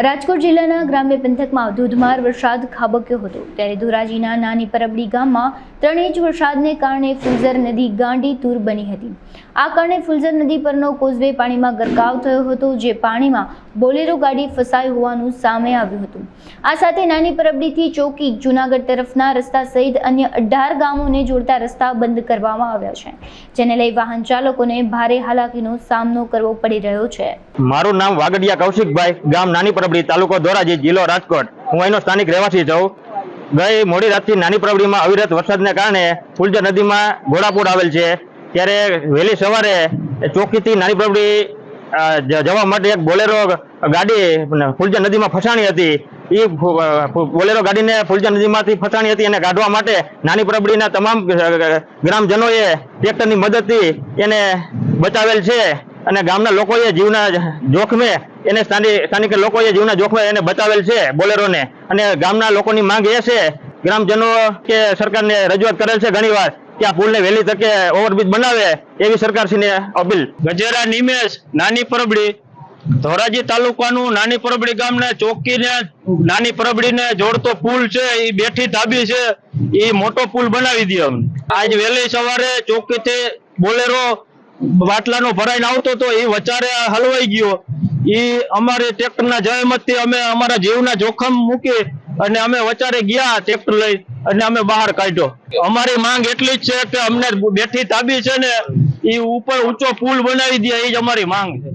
રાજકોટ જિલ્લાના ગ્રામ્ય પંથકમાં ધોધમાર વરસાદ ખાબક્યો હતો ત્યારે ધોરાજીના નાની પરબડી ગામમાં 3 ઇંચ વરસાદને કારણે ફુલઝર નદી ગાંડી તૂર બની હતી। આ કારણે ફુલઝર નદી પરનો કોઝવે પાણીમાં ગરકાવ થયો હતો, જે પાણીમાં બોલેરો ગાડી ફસાઈ હોવાનું સામે આવ્યું હતું। આ સાથે નાની પરબડીથી ચોકી જૂનાગઢ તરફના રસ્તા સહિત અન્ય 18 ગામોને જોડતા રસ્તા બંધ કરવામાં આવ્યા છે, જેને લઈ વાહન ચાલકોને ભારે હાલાકીનો સામનો કરવો પડી રહ્યો છે। મારું નામ વાગડિયા કૌશિકભાઈ, ગામ નાની પરબડી, તાલુકો ધોરાજી, જિલ્લો રાજકોટ। હું અહીંનો સ્થાનિક રહેવાસી છું। ગઈ મોડી રાતથી નાની પરબડીમાં અવિરત વરસાદને કારણે ફુલઝર નદીમાં ઘોડાપૂર આવેલ છે, ત્યારે વહેલી સવારે ચોકીથી નાની પરબડી જવા માટે એક બોલેરો ગાડી ફુલઝર નદીમાં ફસાણી હતી। એ બોલેરો ગાડીને ફુલઝર નદીમાંથી ફસાણી હતી અને કાઢવા માટે નાની પરબડીના તમામ ગ્રામજનોએ ટ્રેક્ટરની મદદથી એને બચાવેલ છે અને ગામના લોકોએ જીવના જોખમે એને સ્થાનિક લોકોએ જીવના જોખમે એને બચાવેલ છે બોલેરોને। અને ગામના લોકોની માંગ એ છે, ગ્રામજનો કે સરકારને રજૂઆત કરેલ છે ઘણીવાર કે આ પુલને વહેલી તકે ઓવરબ્રિજ બનાવે એવી સરકારશ્રીને અપીલ। ગજેરા નિમેશ, નાની પરબડી, ધોરાજી તાલુકાનું નાની પરબડી ગામને ચોકીને નાની પરબડીને જોડતો પુલ છે, એ બેઠી ધાબી છે, એ મોટો પુલ બનાવી દે અમને। આજ વહેલી સવારે ચોકીથી બોલેરો બાટલાનો ભરાઈને આવતો હતો, એ વચારે હલવાઈ ગયો। એ અમારી ટ્રેક્ટરના જહેમતથી અમે અમારા જીવના જોખમ મૂકી અને અમે વચારે ગયા ટ્રેક્ટર લઈ અને અમે બહાર કાઢ્યો। અમારી માંગ એટલી જ છે કે અમને બેઠી તાબી છે ને એ ઉપર ઊંચો પુલ બનાવી દે, એ જ અમારી માંગ છે।